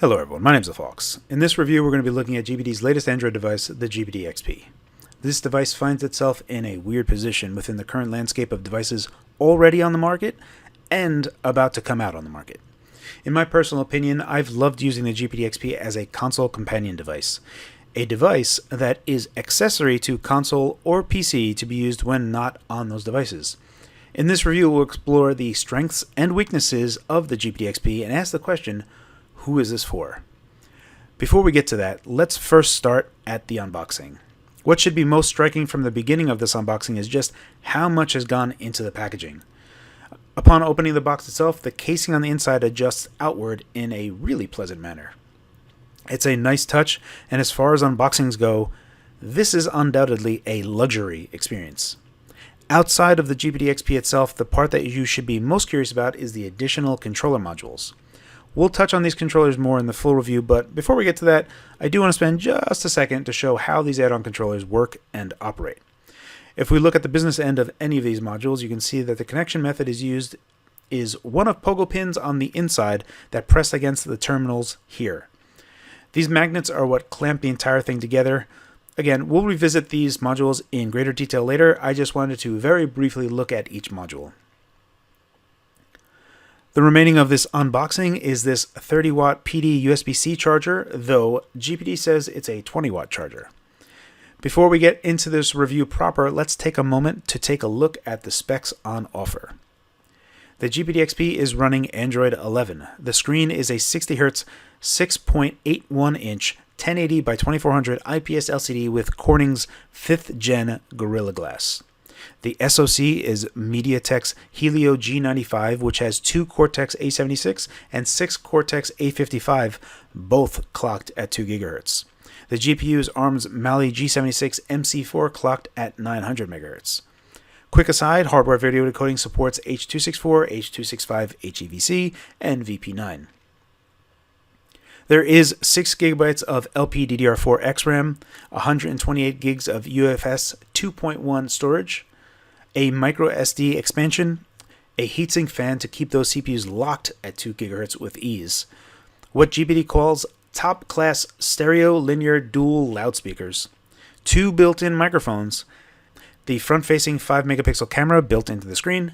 Hello everyone, my name is Phawx. In this review we're going to be looking at GPD's latest Android device, the GPD XP. This device finds itself in a weird position within the current landscape of devices already on the market and about to come out on the market. In my personal opinion, I've loved using the GPD XP as a console companion device. A device that is accessory to console or PC to be used when not on those devices. In this review we'll explore the strengths and weaknesses of the GPD XP and ask the question, who is this for? Before we get to that, let's first start at the unboxing. What should be most striking from the beginning of this unboxing is just how much has gone into the packaging. Upon opening the box itself, the casing on the inside adjusts outward in a really pleasant manner. It's a nice touch, and as far as unboxings go, this is undoubtedly a luxury experience. Outside of the GPD XP itself, the part that you should be most curious about is the additional controller modules. We'll touch on these controllers more in the full review, but before we get to that, I do want to spend just a second to show how these add-on controllers work and operate. If we look at the business end of any of these modules, you can see that the connection method used is one of pogo pins on the inside that press against the terminals here. These magnets are what clamp the entire thing together. Again, we'll revisit these modules in greater detail later. I just wanted to very briefly look at each module. The remaining of this unboxing is this 30 watt PD USB-C charger, though GPD says it's a 20 watt charger. Before we get into this review proper, let's take a moment to take a look at the specs on offer. The GPD XP is running Android 11. The screen is a 60Hz 6.81 inch 1080 by 2400 IPS LCD with Corning's 5th gen Gorilla Glass. The SoC is MediaTek's Helio G95, which has 2 Cortex-A76 and 6 Cortex-A55, both clocked at 2 GHz. The GPU is ARM's Mali G76 MC4, clocked at 900 MHz. Quick aside, hardware video decoding supports H.264, H.265 HEVC, and VP9. There is 6 GB of LPDDR4X RAM, 128 GB of UFS 2.1 storage, a micro SD expansion, a heatsink fan to keep those CPUs locked at 2 GHz with ease, what GPD calls top-class stereo linear dual loudspeakers, 2 built-in microphones, the front-facing 5-megapixel camera built into the screen,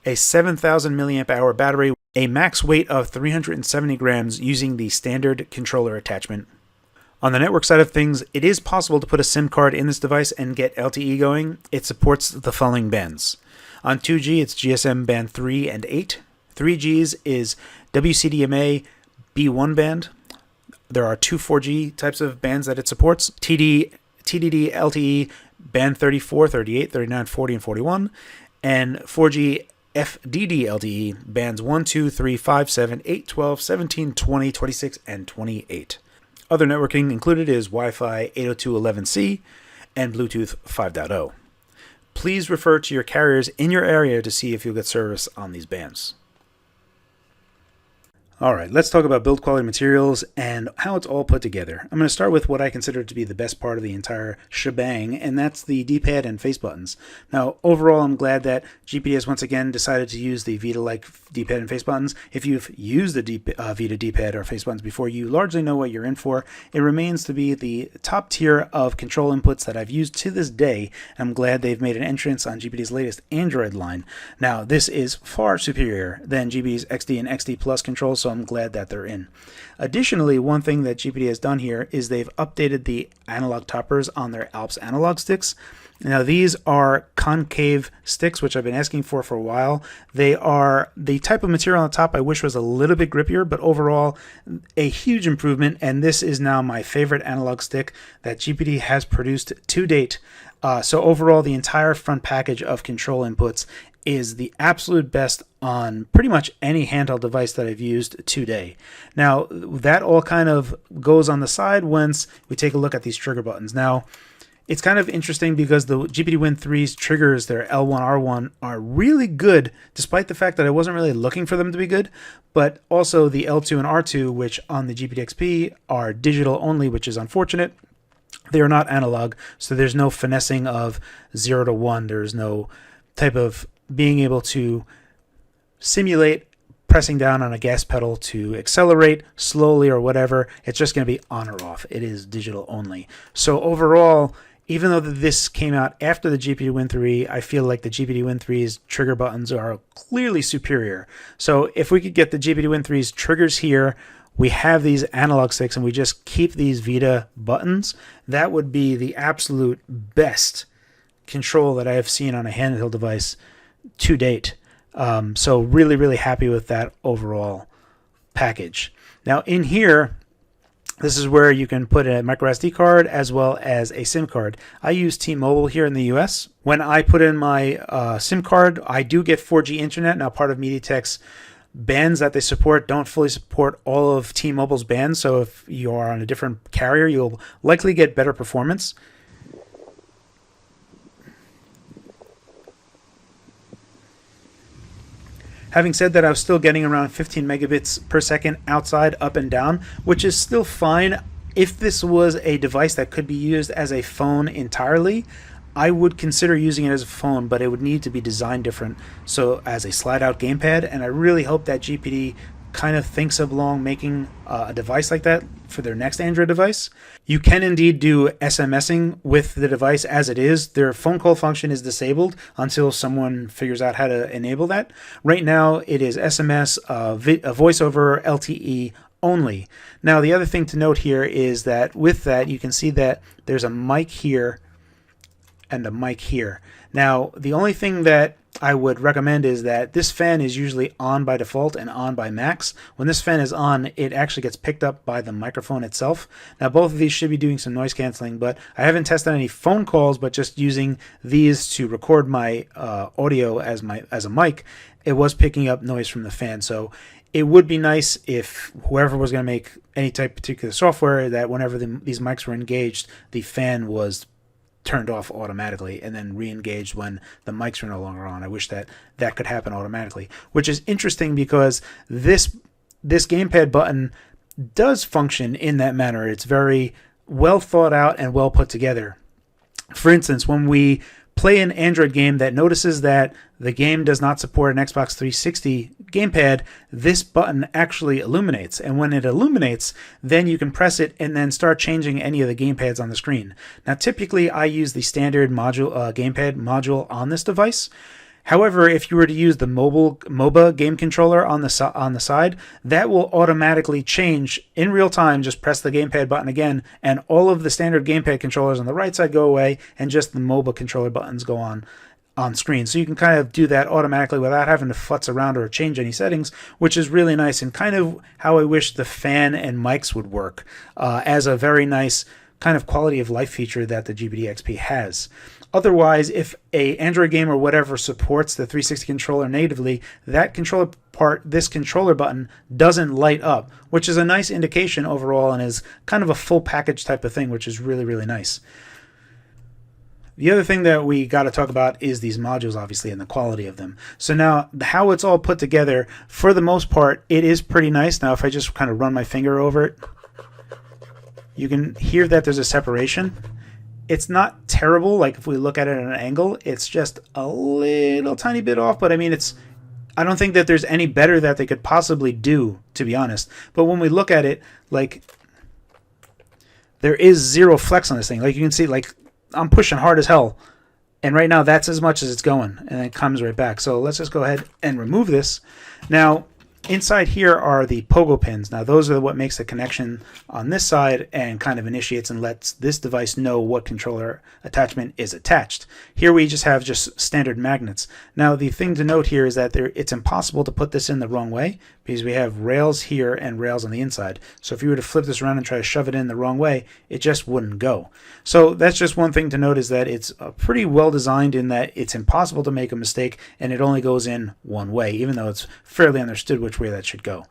a 7,000 mAh battery, a max weight of 370 grams using the standard controller attachment. On the network side of things, it is possible to put a SIM card in this device and get LTE going. It supports the following bands. On 2G, it's GSM band 3 and 8. 3Gs is WCDMA B1 band. There are 2 4G types of bands that it supports. TDD LTE band 34, 38, 39, 40, and 41. And 4G FDD LTE bands 1, 2, 3, 5, 7, 8, 12, 17, 20, 26, and 28. Other networking included is Wi-Fi 802.11c and Bluetooth 5.0. Please refer to your carriers in your area to see if you'll get service on these bands. Alright, let's talk about build quality materials and how it's all put together. I'm going to start with what I consider to be the best part of the entire shebang, and that's the D-pad and face buttons. Now, overall, I'm glad that GPD has once again decided to use the Vita-like D-pad and face buttons. If you've used the Vita D-pad or face buttons before, you largely know what you're in for. It remains to be the top tier of control inputs that I've used to this day. I'm glad they've made an entrance on GPD's latest Android line. Now, this is far superior than GPD's XD and XD Plus controls, so I'm glad that they're in. Additionally, one thing that GPD has done here is they've updated the analog toppers on their Alps analog sticks. Now, these are concave sticks, which I've been asking for a while. They are the type of material on the top I wish was a little bit grippier, but overall, a huge improvement, and this is now my favorite analog stick that GPD has produced to date. So overall, the entire front package of control inputs is the absolute best on pretty much any handheld device that I've used today. Now, that all kind of goes on the side once we take a look at these trigger buttons. Now, it's kind of interesting because the GPD Win 3's triggers, their L1, R1, are really good, despite the fact that I wasn't really looking for them to be good. But also the L2 and R2, which on the GPD XP are digital only, which is unfortunate. They are not analog, so there's no finessing of 0 to 1. There's no type of being able to simulate pressing down on a gas pedal to accelerate slowly or whatever. It's just going to be on or off. It is digital only. So overall, even though this came out after the GPD Win 3, I feel like the GPD Win 3's trigger buttons are clearly superior. So if we could get the GPD Win 3's triggers here, we have these analog sticks, and we just keep these Vita buttons, that would be the absolute best control that I have seen on a handheld device to date. So really, really happy with that overall package. Now in here, this is where you can put a micro SD card as well as a SIM card. I use T-Mobile here in the US. When I put in my SIM card, I do get 4G internet. Now part of MediaTek's bands that they support don't fully support all of T-Mobile's bands, so if you are on a different carrier, you'll likely get better performance. Having said that, I was still getting around 15 megabits per second outside, up and down, which is still fine. If this was a device that could be used as a phone entirely, I would consider using it as a phone, but it would need to be designed different, so as a slide-out gamepad, and I really hope that GPD kind of thinks of along making a device like that for their next Android device. You can indeed do SMSing with the device as it is. Their phone call function is disabled until someone figures out how to enable that. Right now it is SMS, a voice over LTE only. Now the other thing to note here is that with that you can see that there's a mic here and a mic here. Now the only thing that I would recommend is that this fan is usually on by default and on by max. When this fan is on, it actually gets picked up by the microphone itself. Now both of these should be doing some noise canceling, but I haven't tested any phone calls, but just using these to record my audio as a mic, it was picking up noise from the fan. So it would be nice if whoever was going to make any type of particular software, that whenever these mics were engaged, the fan was turned off automatically and then re-engaged when the mics are no longer on. I wish that that could happen automatically, which is interesting because this gamepad button does function in that manner. It's very well thought out and well put together. For instance, when we play an Android game that notices that the game does not support an Xbox 360 gamepad, this button actually illuminates. And when it illuminates, then you can press it and then start changing any of the gamepads on the screen. Now, typically, I use the standard module gamepad module on this device. However, if you were to use the MOBA game controller on the side, that will automatically change in real time. Just press the gamepad button again, and all of the standard gamepad controllers on the right side go away, and just the MOBA controller buttons go on screen. So you can kind of do that automatically without having to futz around or change any settings, which is really nice, and kind of how I wish the fan and mics would work as a very nice kind of quality of life feature that the GPD XP has. Otherwise, if a Android game or whatever supports the 360 controller natively, that controller part, this controller button, doesn't light up, which is a nice indication overall and is kind of a full package type of thing, which is really, really nice. The other thing that we got to talk about is these modules, obviously, and the quality of them. So now, how it's all put together, for the most part, it is pretty nice. Now, if I just kind of run my finger over it, you can hear that there's a separation. It's not terrible, like if we look at it at an angle, it's just a little tiny bit off, but I mean, I don't think that there's any better that they could possibly do, to be honest. But when we look at it, like, there is zero flex on this thing. Like, you can see, like, I'm pushing hard as hell, and right now that's as much as it's going, and it comes right back. So let's just go ahead and remove this. Now, inside here are the pogo pins. Now those are what makes the connection on this side and kind of initiates and lets this device know what controller attachment is attached. Here we just have standard magnets. Now the thing to note here is that it's impossible to put this in the wrong way because we have rails here and rails on the inside. So if you were to flip this around and try to shove it in the wrong way, it just wouldn't go. So that's just one thing to note, is that it's pretty well designed in that it's impossible to make a mistake and it only goes in one way, even though it's fairly understood which way that should go.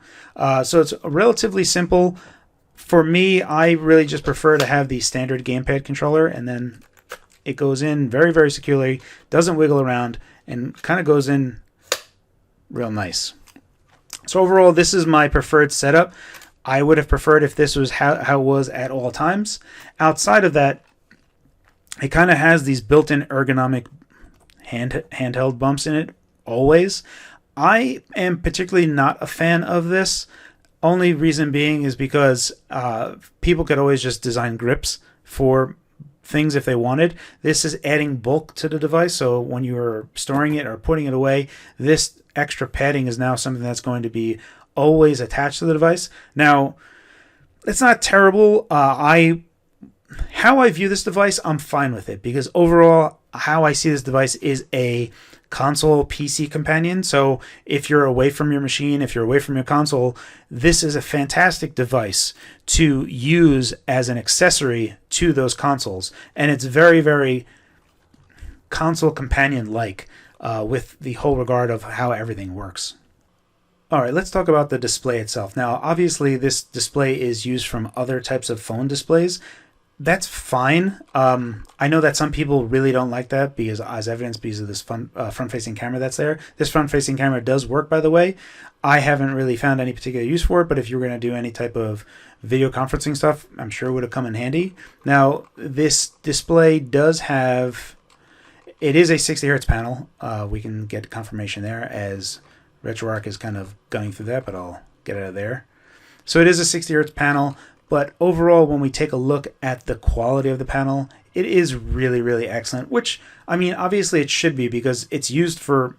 So it's relatively simple. For me, I really just prefer to have the standard gamepad controller, and then it goes in very, very securely, doesn't wiggle around, and kind of goes in real nice. So overall, this is my preferred setup. I would have preferred if this was how it was at all times. Outside of that, it kind of has these built-in ergonomic handheld bumps in it always. I am particularly not a fan of this. Only reason being is because people could always just design grips for things if they wanted. This is adding bulk to the device, so when you are storing it or putting it away, this extra padding is now something that's going to be always attached to the device. Now, it's not terrible. How I view this device, I'm fine with it, because overall, how I see this device is a console PC companion. So if you're away from your machine, if you're away from your console, this is a fantastic device to use as an accessory to those consoles. And it's very, very console companion-like with the whole regard of how everything works. All right, let's talk about the display itself. Now, obviously, this display is used from other types of phone displays. That's fine. I know that some people really don't like that, because, as evidenced because of this front-facing camera that's there. This front-facing camera does work, by the way. I haven't really found any particular use for it, but if you're going to do any type of video conferencing stuff, I'm sure it would have come in handy. Now, this display does have... It is a 60 hertz panel. We can get confirmation there, as RetroArch is kind of gunning through that, but I'll get out of there. So it is a 60 hertz panel, but overall, when we take a look at the quality of the panel, it is really, really excellent, which, I mean, obviously it should be, because it's used for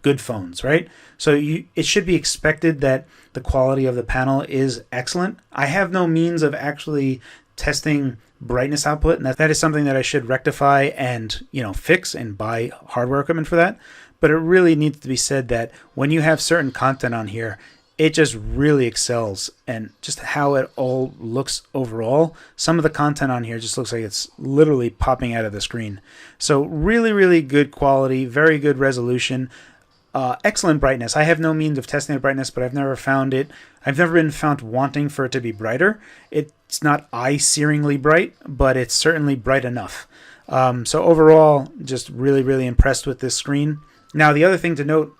good phones, right? So it should be expected that the quality of the panel is excellent. I have no means of actually testing brightness output, and that is something that I should rectify and, fix and buy hardware equipment for that. But it really needs to be said that when you have certain content on here, it just really excels, and just how it all looks overall. Some of the content on here just looks like it's literally popping out of the screen. So really, really good quality, very good resolution, excellent brightness. I have no means of testing the brightness, but I've never been found wanting for it to be brighter. It's not eye-searingly bright, but it's certainly bright enough. So overall, just really, really impressed with this screen. Now, the other thing to note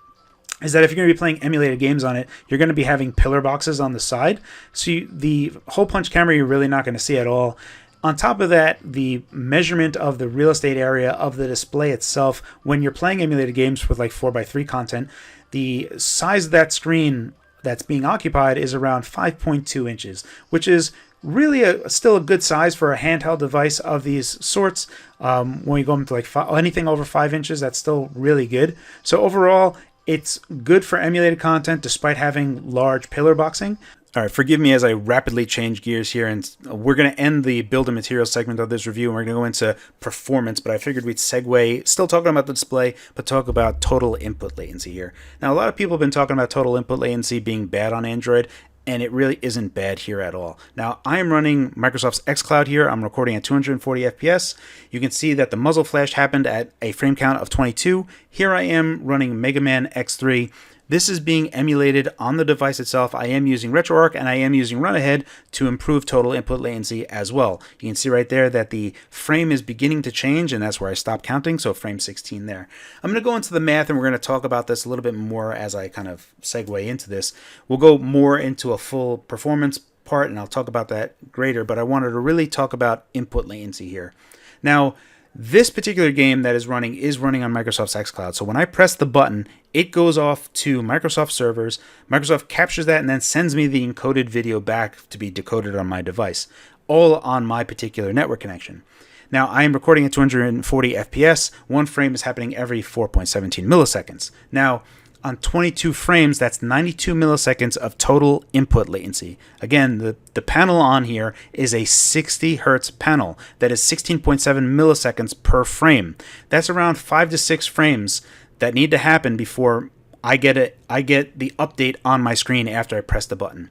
is that if you're going to be playing emulated games on it, you're going to be having pillar boxes on the side. So the hole punch camera, you're really not going to see at all. On top of that, the measurement of the real estate area of the display itself, when you're playing emulated games with like 4:3 content, the size of that screen that's being occupied is around 5.2 inches, which is really still a good size for a handheld device of these sorts. When you go into like anything over 5 inches, that's still really good. So overall, it's good for emulated content despite having large pillar boxing. All right, forgive me as I rapidly change gears here, and we're going to end the build and materials segment of this review, and we're going to go into performance, but I figured we'd segue, still talking about the display, but talk about total input latency here. Now, a lot of people have been talking about total input latency being bad on Android, and it really isn't bad here at all. Now, I am running Microsoft's xCloud here. I'm recording at 240 FPS. You can see that the muzzle flash happened at a frame count of 22. Here I am running Mega Man X3. This is being emulated on the device itself. I am using RetroArch and I am using Runahead to improve total input latency as well. You can see right there that the frame is beginning to change, and that's where I stopped counting, so frame 16 there. I'm going to go into the math, and we're going to talk about this a little bit more as I kind of segue into this. We'll go more into a full performance part, and I'll talk about that greater, but I wanted to really talk about input latency here. Now, this particular game that is running on Microsoft's xCloud. So when I press the button, it goes off to Microsoft servers. Microsoft captures that and then sends me the encoded video back to be decoded on my device, all on my particular network connection. Now, I am recording at 240 FPS. One frame is happening every 4.17 milliseconds. Now, on 22 frames, that's 92 milliseconds of total input latency. Again, the panel on here is a 60 hertz panel. That is 16.7 milliseconds per frame. That's around 5 to 6 frames that need to happen before I get the update on my screen after I press the button.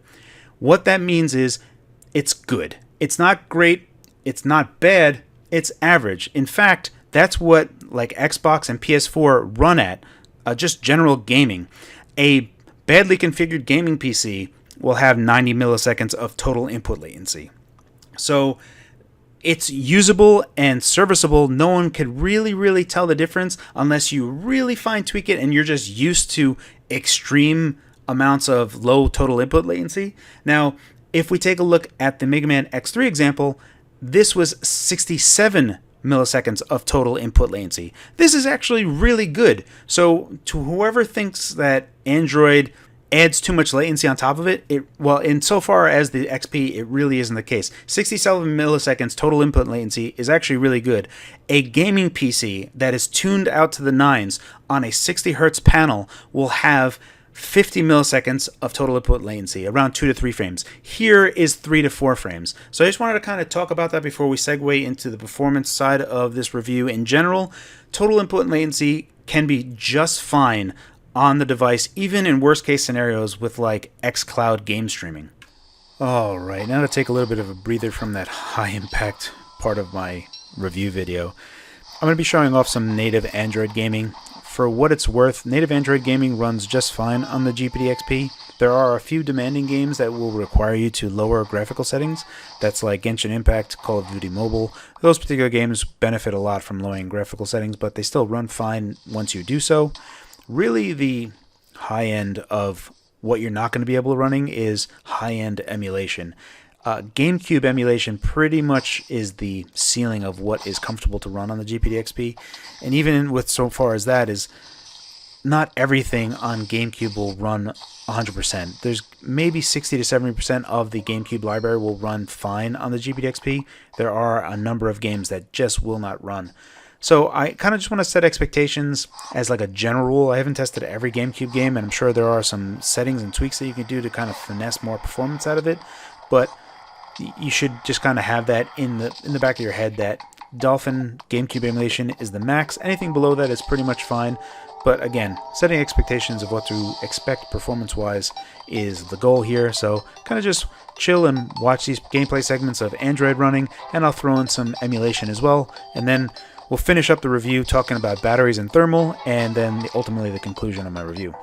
What that means is it's good. It's not great. It's not bad. It's average. In fact, that's what like Xbox and PS4 run at. Just general gaming. A badly configured gaming PC will have 90 milliseconds of total input latency. So it's usable and serviceable. No one could really tell the difference unless you really fine tweak it and you're just used to extreme amounts of low total input latency. Now, if we take a look at the Mega Man X3 example, this was 67 milliseconds of total input latency. This is actually really good. So to whoever thinks that Android adds too much latency on top of it, well, insofar as the XP, it really isn't the case. 67 milliseconds total input latency is actually really good. A gaming PC that is tuned out to the nines on a 60 hertz panel will have 50 milliseconds of total input latency, around 2 to 3 frames. Here is 3 to 4 frames. So I just wanted to kind of talk about that before we segue into the performance side of this review. In general, total input latency can be just fine on the device, even in worst case scenarios with like xCloud game streaming. Alright, now to take a little bit of a breather from that high impact part of my review video, I'm going to be showing off some native Android gaming. For what it's worth, native Android gaming runs just fine on the GPD XP. There are a few demanding games that will require you to lower graphical settings. That's like Genshin Impact, Call of Duty Mobile. Those particular games benefit a lot from lowering graphical settings, but they still run fine once you do so. Really, the high end of what you're not going to be able to running is high-end emulation. GameCube emulation pretty much is the ceiling of what is comfortable to run on the GPD XP, and even with so far as that is, not everything on GameCube will run 100%. There's maybe 60 to 70% of the GameCube library will run fine on the GPD XP. There are a number of games that just will not run. So I kind of just want to set expectations as like a general rule. I haven't tested every GameCube game, and I'm sure there are some settings and tweaks that you can do to kind of finesse more performance out of it, but you should just kind of have that in the back of your head that Dolphin GameCube emulation is the max. Anything below that is pretty much fine. But again, setting expectations of what to expect performance-wise is the goal here. So kind of just chill and watch these gameplay segments of Android running, and I'll throw in some emulation as well. And then we'll finish up the review talking about batteries and thermal, and then ultimately the conclusion of my review.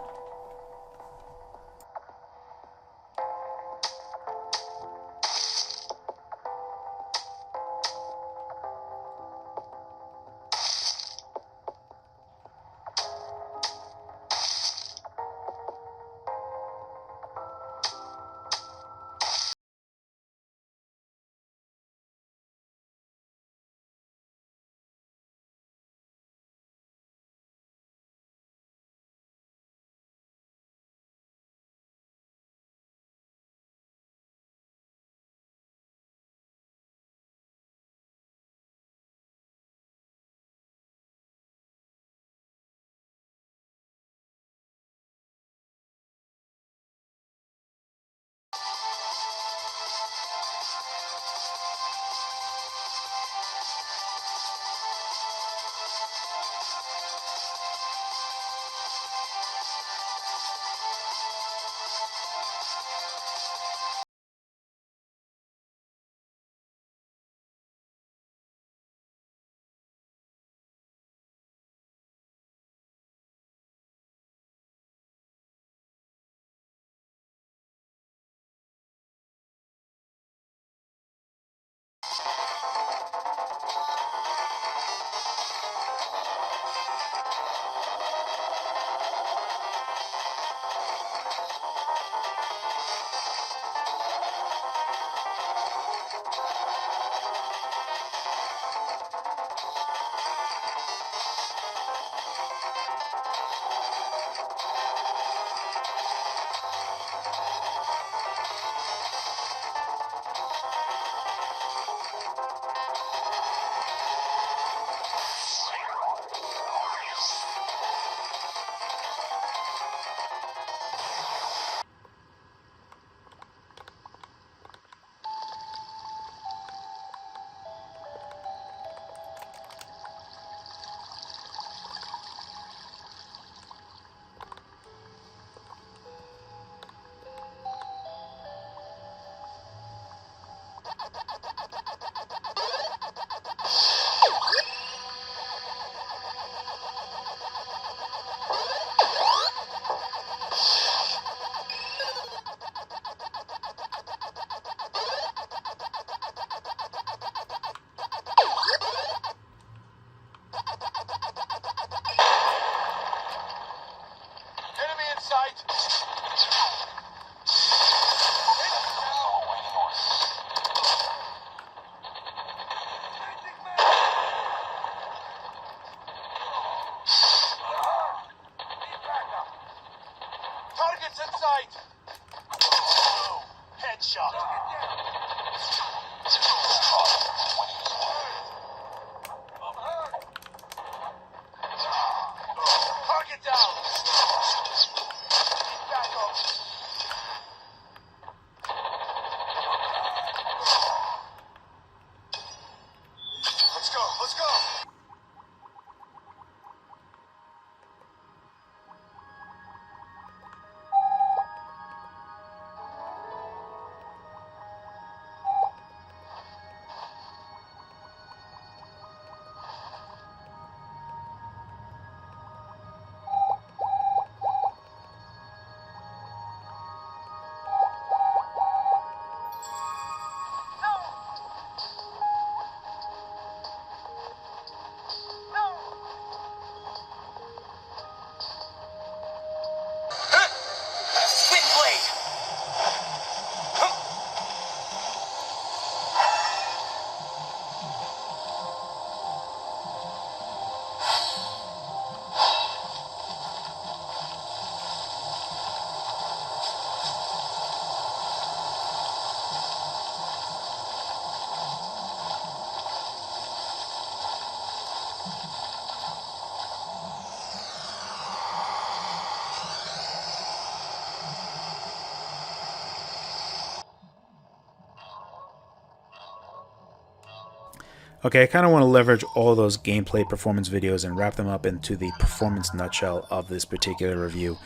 Okay, I kind of want to leverage all those gameplay performance videos and wrap them up into the performance nutshell of this particular review.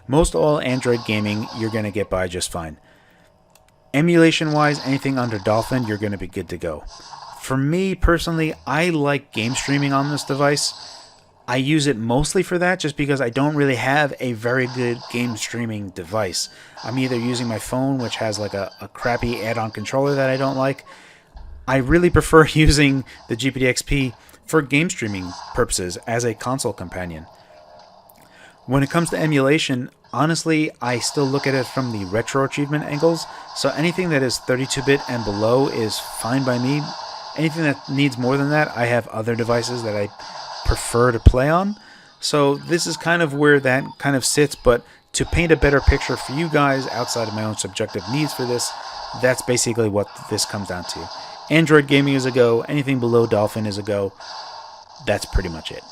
Most all Android gaming, you're going to get by just fine. Emulation-wise, anything under Dolphin, you're going to be good to go. For me, personally, I like game streaming on this device. I use it mostly for that just because I don't really have a very good game streaming device. I'm either using my phone, which has like a crappy add-on controller that I don't like. I really prefer using the GPD XP for game streaming purposes as a console companion. When it comes to emulation, honestly, I still look at it from the retro achievement angles, so anything that is 32-bit and below is fine by me. Anything that needs more than that, I have other devices that I prefer to play on. So this is kind of where that kind of sits, but to paint a better picture for you guys outside of my own subjective needs for this, that's basically what this comes down to. Android gaming is a go, anything below Dolphin is a go. That's pretty much it.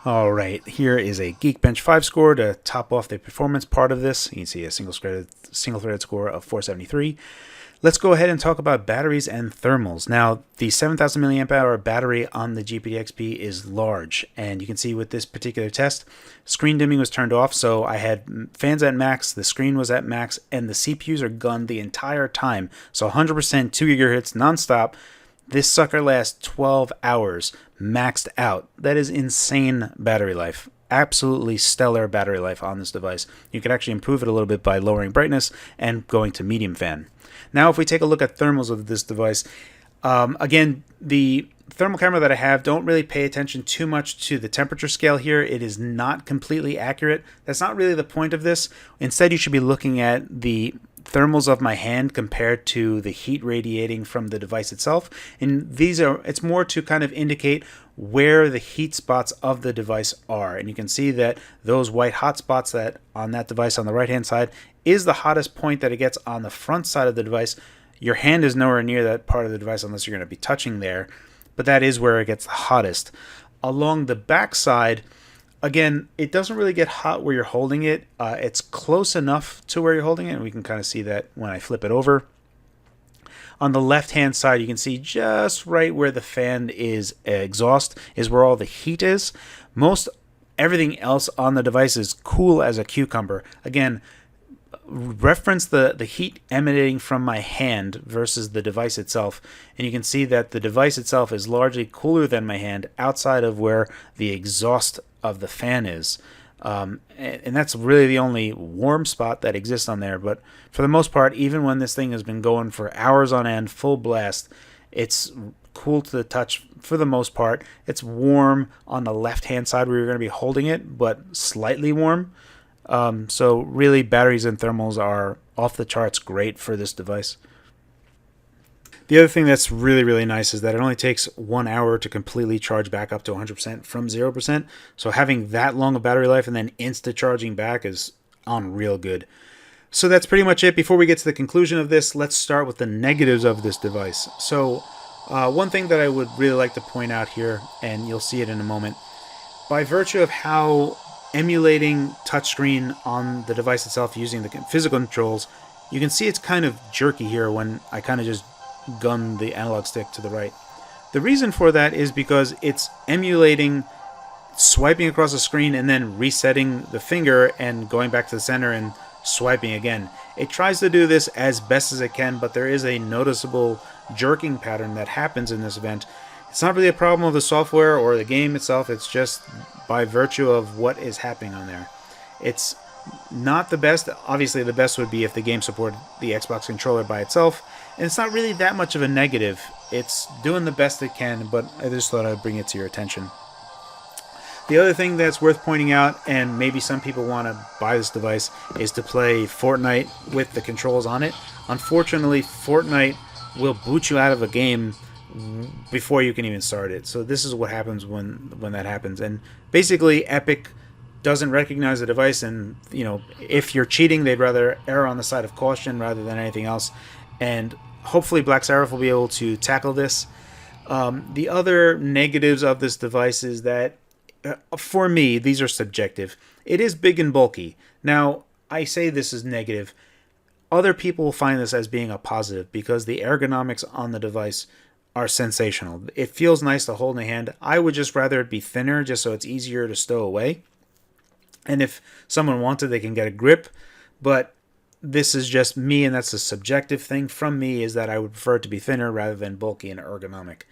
Alright, here is a Geekbench 5 score to top off the performance part of this. You can see a single-threaded score of 473. Let's go ahead and talk about batteries and thermals. Now, the 7,000 mAh battery on the GPD XP is large, and you can see with this particular test, screen dimming was turned off, so I had fans at max, the screen was at max, and the CPUs are gunned the entire time. So 100% 2 GHz nonstop. This sucker lasts 12 hours, maxed out. That is insane battery life. Absolutely stellar battery life on this device. You can actually improve it a little bit by lowering brightness and going to medium fan. Now, if we take a look at thermals of this device, again, the thermal camera that I have, don't really pay attention too much to the temperature scale here. It is not completely accurate. That's not really the point of this. Instead, you should be looking at the thermals of my hand compared to the heat radiating from the device itself. And it's more to kind of indicate where the heat spots of the device are. And you can see that those white hot spots that on that device on the right hand side is the hottest point that it gets on the front side of the device. Your hand is nowhere near that part of the device unless you're going to be touching there, but that is where it gets the hottest. Along the back side, again, it doesn't really get hot where you're holding it. It's close enough to where you're holding it, and we can kind of see that when I flip it over. On the left-hand side, you can see just right where the fan is exhaust is where all the heat is. Most everything else on the device is cool as a cucumber. Again, reference the heat emanating from my hand versus the device itself, and you can see that the device itself is largely cooler than my hand outside of where the exhaust of the fan is. And that's really the only warm spot that exists on there. But for the most part, even when this thing has been going for hours on end, full blast, it's cool to the touch for the most part. It's warm on the left-hand side where you're going to be holding it, but slightly warm. So really, batteries and thermals are off the charts great for this device. The other thing that's really, really nice is that it only takes 1 hour to completely charge back up to 100% from 0%. So having that long of battery life and then insta charging back is on real good. So that's pretty much it. Before we get to the conclusion of this, let's start with the negatives of this device. So one thing that I would really like to point out here, and you'll see it in a moment, by virtue of how emulating touchscreen on the device itself using the physical controls, you can see it's kind of jerky here when I kind of just gun the analog stick to the right. The reason for that is because it's emulating swiping across the screen and then resetting the finger and going back to the center and swiping again. It tries to do this as best as it can, but there is a noticeable jerking pattern that happens in this event. It's not really a problem of the software or the game itself, it's just by virtue of what is happening on there. It's not the best. Obviously, the best would be if the game supported the Xbox controller by itself, and it's not really that much of a negative. It's doing the best it can, but I just thought I'd bring it to your attention. The other thing that's worth pointing out, and maybe some people want to buy this device, is to play Fortnite with the controls on it. Unfortunately, Fortnite will boot you out of a game before you can even start it. So this is what happens when that happens. And basically, Epic doesn't recognize the device, and if you're cheating, they'd rather err on the side of caution rather than anything else. And hopefully Black Seraph will be able to tackle this. The other negatives of this device is that, for me, these are subjective. It is big and bulky. Now, I say this is negative. Other people will find this as being a positive because the ergonomics on the device are sensational. It feels nice to hold in the hand. I would just rather it be thinner just so it's easier to stow away. And if someone wanted, they can get a grip. But this is just me, and that's a subjective thing from me, is that I would prefer it to be thinner rather than bulky and ergonomic.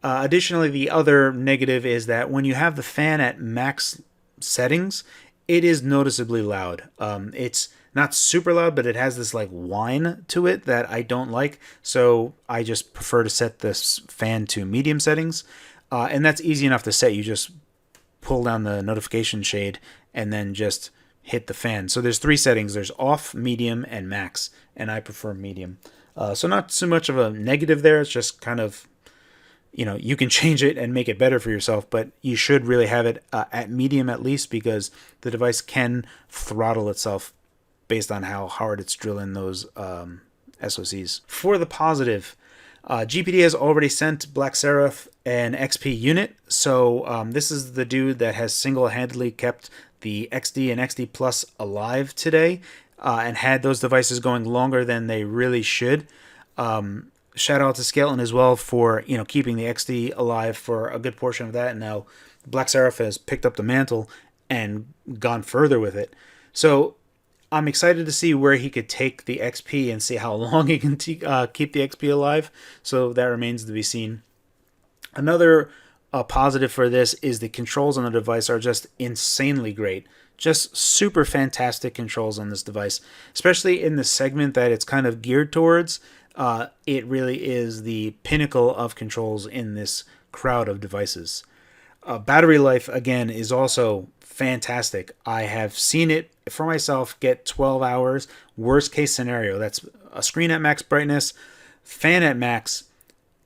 Additionally, the other negative is that when you have the fan at max settings, it is noticeably loud. It's not super loud, but it has this like whine to it that I don't like. So I just prefer to set this fan to medium settings. And that's easy enough to set. You just pull down the notification shade and then just hit the fan. So there's 3 settings. There's off, medium, and max. And I prefer medium. So not so much of a negative there. It's just kind of, you can change it and make it better for yourself, but you should really have it at medium at least, because the device can throttle itself based on how hard it's drilling those SoCs. For the positive, GPD has already sent Black Seraph an XP unit, so this is the dude that has single-handedly kept the XD and XD Plus alive today, and had those devices going longer than they really should. Shout out to Skeleton as well for keeping the XD alive for a good portion of that, and now Black Seraph has picked up the mantle and gone further with it. So I'm excited to see where he could take the XP and see how long he can keep the XP alive. So that remains to be seen. Another positive for this is the controls on the device are just insanely great. Just super fantastic controls on this device, especially in the segment that it's kind of geared towards. It really is the pinnacle of controls in this crowd of devices. Battery life, again, is also fantastic. I have seen it for myself get 12 hours. Worst case scenario, that's a screen at max brightness, fan at max,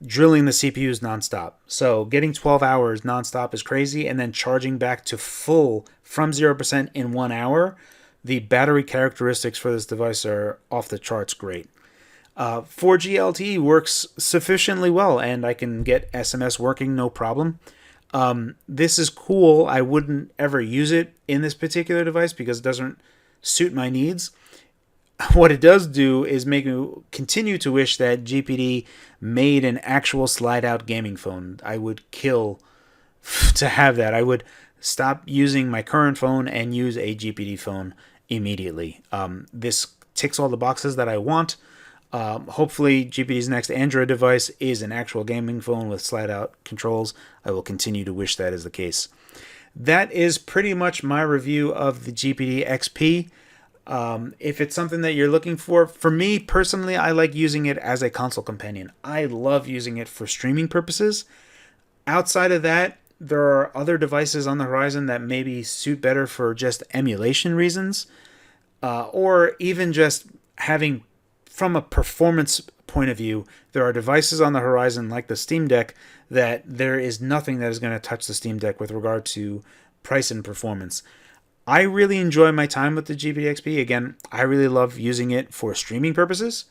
drilling the CPUs nonstop. So getting 12 hours nonstop is crazy, and then charging back to full from 0% in 1 hour. The battery characteristics for this device are off the charts great. 4G LTE works sufficiently well, and I can get SMS working no problem. This is cool. I wouldn't ever use it in this particular device because it doesn't suit my needs. What it does do is make me continue to wish that GPD made an actual slide-out gaming phone. I would kill to have that. I would stop using my current phone and use a GPD phone immediately. This ticks all the boxes that I want. Hopefully GPD's next Android device is an actual gaming phone with slide-out controls. I will continue to wish that is the case. That is pretty much my review of the GPD XP. If it's something that you're looking for me personally, I like using it as a console companion. I love using it for streaming purposes. Outside of that, there are other devices on the horizon that maybe suit better for just emulation reasons, or even just having, from a performance point of view, there are devices on the horizon like the Steam Deck that there is nothing that is going to touch the Steam Deck with regard to price and performance. I really enjoy my time with the GPD XP. Again, I really love using it for streaming purposes.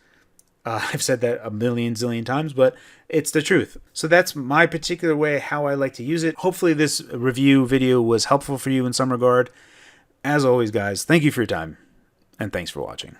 I've said that a million zillion times, but it's the truth. So that's my particular way how I like to use it. Hopefully this review video was helpful for you in some regard. As always, guys, thank you for your time, and thanks for watching.